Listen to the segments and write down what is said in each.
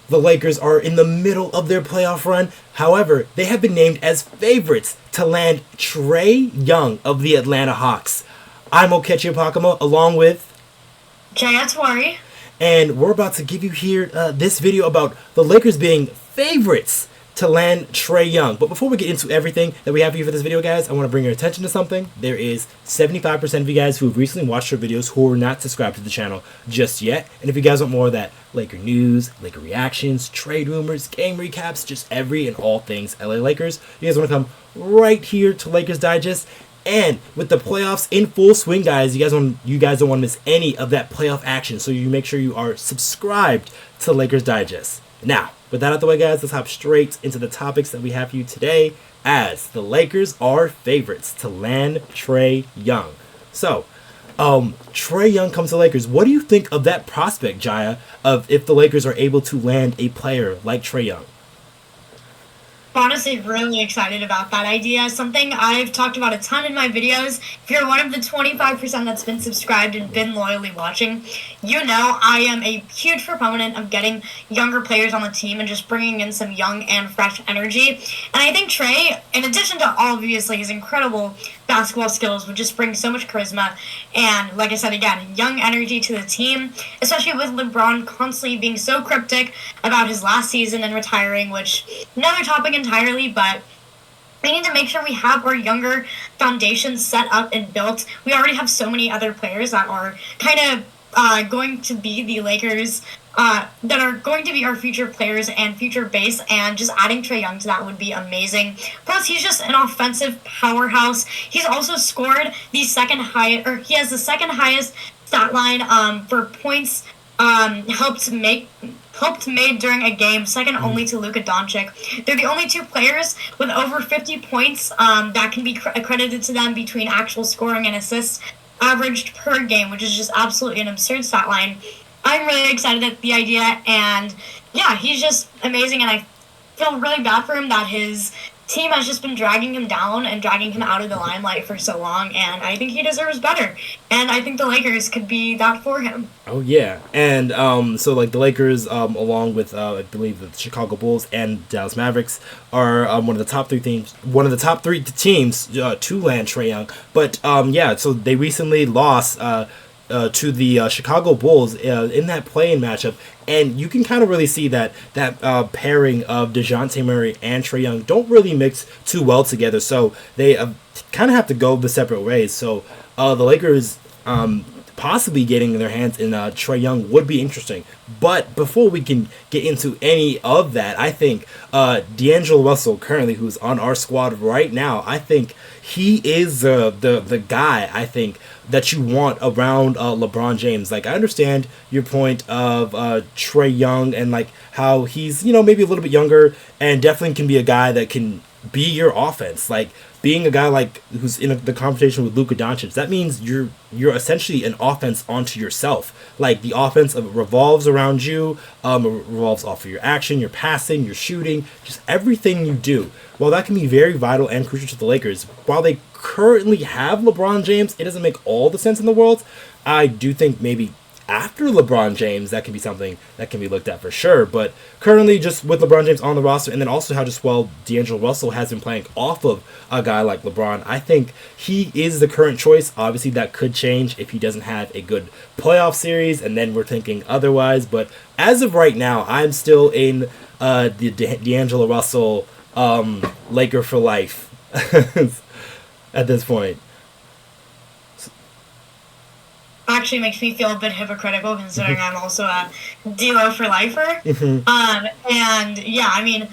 the Lakers are in the middle of their playoff run. However, they have been named as favorites to land Trae Young of the Atlanta Hawks. I'm Okechi Apakama, along with Jaya Tewari. and we're about to give you here this video about the Lakers being favorites to land Trae Young. But before we get into everything that we have here for this video, guys, I want to bring your attention to something. There is 75% of you guys who have recently watched our videos who are not subscribed to the channel just yet. And if you guys want more of that Laker news, Laker reactions, trade rumors, game recaps, just every and all things LA Lakers, you guys want to come right here to Lakers Digest. And with the playoffs in full swing, guys, you guys don't want to miss any of that playoff action. So you make sure you are subscribed to Lakers Digest. Now, with that out of the way, guys, let's hop straight into the topics that we have for you today, as the Lakers are favorites to land Trae Young. So, Trae Young comes to Lakers. What do you think of that prospect, Jaya, of if the Lakers are able to land a player like Trae Young? Honestly, really excited about that idea. Something I've talked about a ton in my videos. If you're one of the 25% that's been subscribed and been loyally watching, you know I am a huge proponent of getting younger players on the team and just bringing in some young and fresh energy. And I think Trae, in addition to obviously his incredible basketball skills, would just bring so much charisma and, like I said again, young energy to the team, especially with LeBron constantly being so cryptic about his last season and retiring, which another topic entirely, but we need to make sure we have our younger foundation set up and built. We already have so many other players that are kind of going to be the Lakers, that are going to be our future players and future base, and just adding Trae Young to that would be amazing. Plus, he's just an offensive powerhouse. He's also scored the second highest, or he has the second highest stat line for points helped made during a game, second only to Luka Doncic. They're the only two players with over 50 points that can be accredited to them between actual scoring and assists averaged per game, which is just absolutely an absurd stat line. I'm really excited at the idea, and yeah, he's just amazing, and I feel really bad for him that his team has just been dragging him down and dragging him out of the limelight for so long, and I think he deserves better, and I think the Lakers could be that for him. Oh yeah, and so like the Lakers, along with I believe the Chicago Bulls and Dallas Mavericks, are one of the top three teams. One of the top three teams to land Trae Young. But yeah, so they recently lost to the Chicago Bulls in that play-in matchup, and you can kind of really see that pairing of DeJounte Murray and Trae Young don't really mix too well together. So they kind of have to go the separate ways. So the Lakers possibly getting their hands in Trae Young would be interesting. But before we can get into any of that, I think D'Angelo Russell, currently who's on our squad right now, I think he is the guy, I think, that you want around LeBron James. Like, I understand your point of Trae Young and like how he's, maybe a little bit younger and definitely can be a guy that can be your offense. Like, being a guy like who's in the conversation with Luka Doncic, that means you're essentially an offense onto yourself. Like, the offense revolves around you, revolves off of your action, your passing, your shooting, just everything you do. While that can be very vital and crucial to the Lakers, while they currently have LeBron James, it doesn't make all the sense in the world. I do think maybe after LeBron James, that can be something that can be looked at for sure. But currently, just with LeBron James on the roster, and then also how just well D'Angelo Russell has been playing off of a guy like LeBron, I think he is the current choice. Obviously, that could change if he doesn't have a good playoff series, and then we're thinking otherwise. But as of right now, I'm still in the D'Angelo Russell Laker for life at this point. Actually makes me feel a bit hypocritical, considering I'm also a D'Lo for lifer. And yeah, I mean,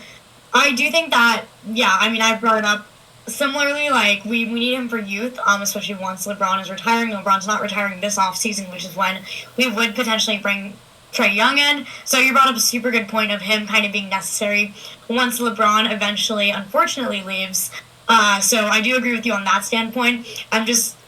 I do think that, yeah, I mean, I brought it up similarly, like, we need him for youth, especially once LeBron is retiring. LeBron's not retiring this offseason, which is when we would potentially bring Trae Young in. So you brought up a super good point of him kind of being necessary once LeBron eventually, unfortunately, leaves. So I do agree with you on that standpoint.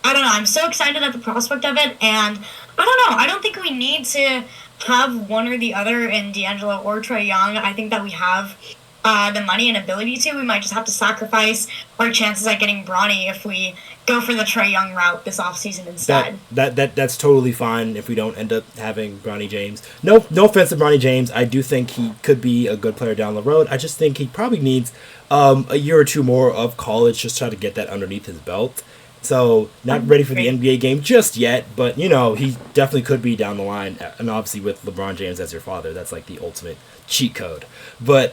I don't know, I'm so excited at the prospect of it, and I don't know, I don't think we need to have one or the other in D'Angelo or Trae Young. I think that we have the money and ability to, we might just have to sacrifice our chances at getting Bronny if we go for the Trae Young route this offseason instead. That's totally fine if we don't end up having Bronny James. No offense to Bronny James. I do think he could be a good player down the road. I just think he probably needs a year or two more of college just try to get that underneath his belt. So not ready for the NBA game just yet, but he definitely could be down the line. And obviously with LeBron James as your father, that's like the ultimate cheat code. But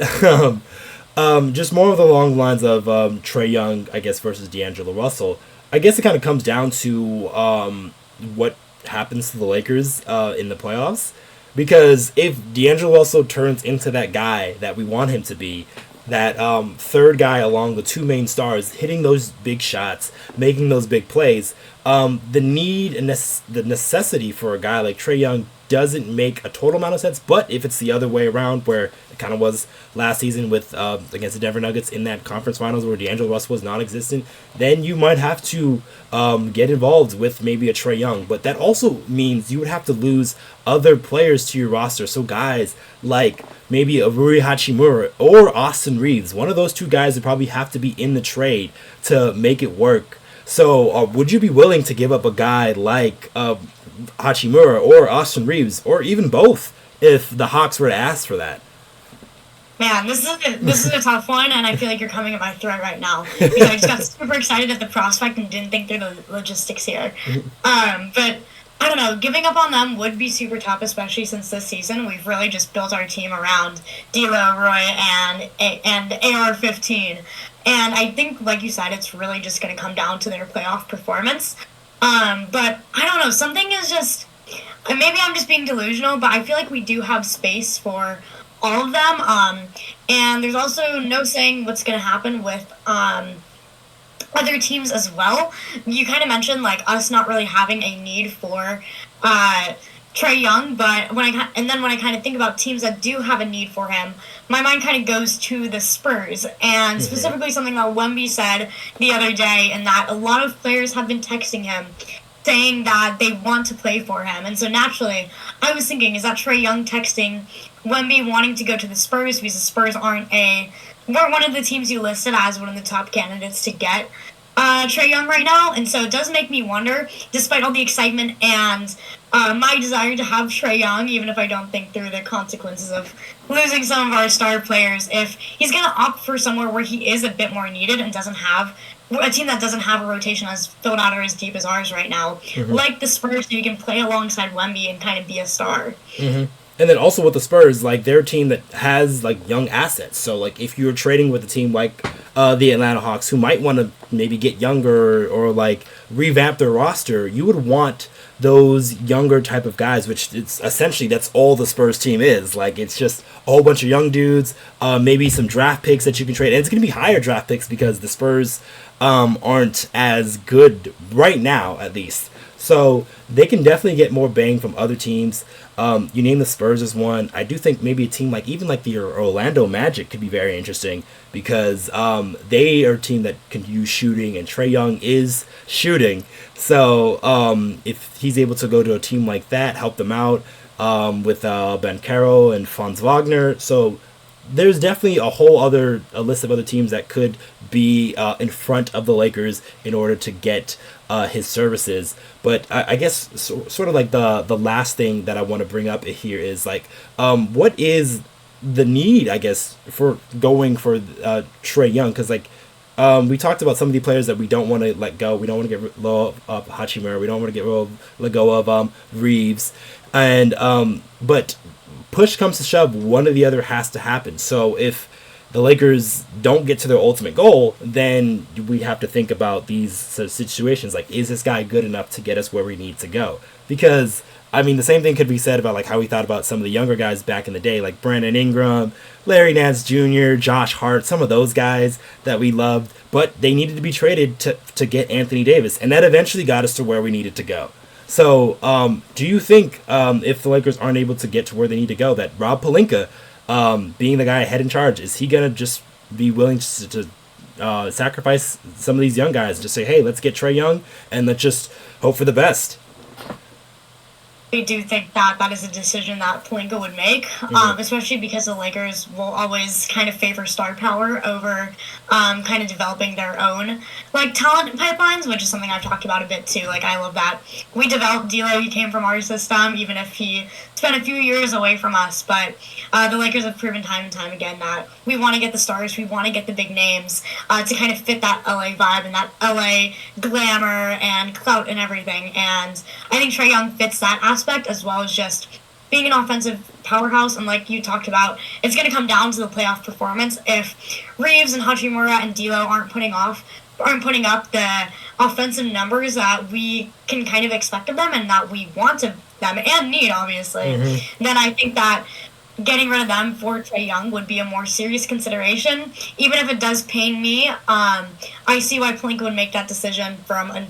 just more of the long lines of Trae Young, I guess, versus D'Angelo Russell. I guess it kind of comes down to what happens to the Lakers in the playoffs. Because if D'Angelo Russell turns into that guy that we want him to be, that third guy along the two main stars, hitting those big shots, making those big plays, the need and the necessity for a guy like Trae Young doesn't make a total amount of sense. But if it's the other way around, where it kind of was last season with against the Denver Nuggets in that conference finals where D'Angelo Russell was non-existent, then you might have to get involved with maybe a Trae Young. But that also means you would have to lose other players to your roster. So guys like maybe a Rui Hachimura or Austin Reaves, one of those two guys would probably have to be in the trade to make it work. So would you be willing to give up a guy like Hachimura or Austin Reaves, or even both, if the Hawks were to ask for that? Man, this is a tough one, and I feel like you're coming at my throat right now because I just got super excited at the prospect and didn't think through the logistics here. But I don't know, giving up on them would be super tough, especially since this season we've really just built our team around D'Lo, Roy, and AR-15. And I think, like you said, it's really just going to come down to their playoff performance. But I don't know, something is just, maybe I'm just being delusional, but I feel like we do have space for all of them. And there's also no saying what's going to happen with other teams as well. You kind of mentioned like us not really having a need for Trae Young, but when I kind of think about teams that do have a need for him, my mind kind of goes to the Spurs, and specifically something that Wemby said the other day, and that a lot of players have been texting him saying that they want to play for him. And so naturally, I was thinking, is that Trae Young texting Wemby wanting to go to the Spurs because the Spurs weren't one of the teams you listed as one of the top candidates to get Trae Young right now? And so it does make me wonder, despite all the excitement and my desire to have Trae Young, even if I don't think through the consequences of losing some of our star players, if he's going to opt for somewhere where he is a bit more needed and doesn't have a team that doesn't have a rotation as filled out or as deep as ours right now, like the Spurs, so you can play alongside Wemby and kind of be a star. And then also with the Spurs, like, they're a team that has like young assets. So like if you're trading with a team like the Atlanta Hawks, who might want to maybe get younger or like revamp their roster, you would want those younger type of guys, which it's essentially that's all the Spurs team is. Like, it's just a whole bunch of young dudes, maybe some draft picks that you can trade, and it's going to be higher draft picks because the Spurs aren't as good right now, at least. So they can definitely get more bang from other teams. You name the Spurs as one. I do think maybe a team like even like the Orlando Magic could be very interesting because they are a team that can use shooting, and Trae Young is shooting. So if he's able to go to a team like that, help them out with Ben Caro and Franz Wagner. So there's definitely a list of other teams that could be in front of the Lakers in order to get his services. But I guess sort of like the last thing that I want to bring up here is like, what is the need, I guess, for going for Trae Young? Because like we talked about some of the players that we don't want to let go. We don't want to get rid of Hachimura. We don't want to let go of Reaves. And but push comes to shove, one or the other has to happen. So if the Lakers don't get to their ultimate goal, then we have to think about these sort of situations. Like, is this guy good enough to get us where we need to go? Because, I mean, the same thing could be said about like how we thought about some of the younger guys back in the day, like Brandon Ingram, Larry Nance Jr., Josh Hart, some of those guys that we loved, but they needed to be traded to get Anthony Davis, and that eventually got us to where we needed to go. So, do you think if the Lakers aren't able to get to where they need to go, that Rob Pelinka, being the guy head in charge, is he going to just be willing to sacrifice some of these young guys, just say, hey, let's get Trae Young, and let's just hope for the best? I do think that that is a decision that Pelinka would make, especially because the Lakers will always kind of favor star power over kind of developing their own like talent pipelines, which is something I've talked about a bit too. Like I love that we developed D'Lo. He came from our system, even if he spent a few years away from us. But the Lakers have proven time and time again that we want to get the stars, we want to get the big names to kind of fit that LA vibe and that LA glamour and clout and everything. And I think Trae Young fits that aspect as well as just being an offensive powerhouse. And like you talked about, it's going to come down to the playoff performance. If Reaves and Hachimura and D'Lo aren't putting up the offensive numbers that we can kind of expect of them and that we want of them and need, obviously, then I think that getting rid of them for Trae Young would be a more serious consideration. Even if it does pain me, I see why Pelinka would make that decision from a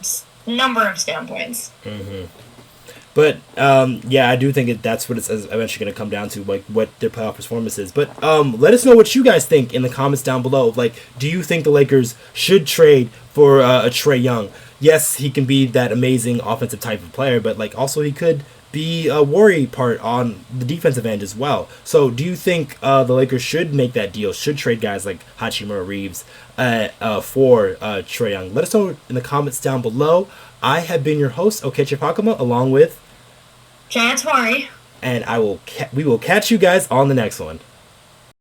number of standpoints. But yeah, I do think that's what it's eventually going to come down to, like what their playoff performance is. But let us know what you guys think in the comments down below. Like, do you think the Lakers should trade for a Trae Young? Yes, he can be that amazing offensive type of player, but like also he could be a worry part on the defensive end as well. So do you think the Lakers should make that deal, should trade guys like Hachimura, Reaves for Trae Young? Let us know in the comments down below. I have been your host, Okechi Apakama, along with Jaya, Tewari. And we will catch you guys on the next one.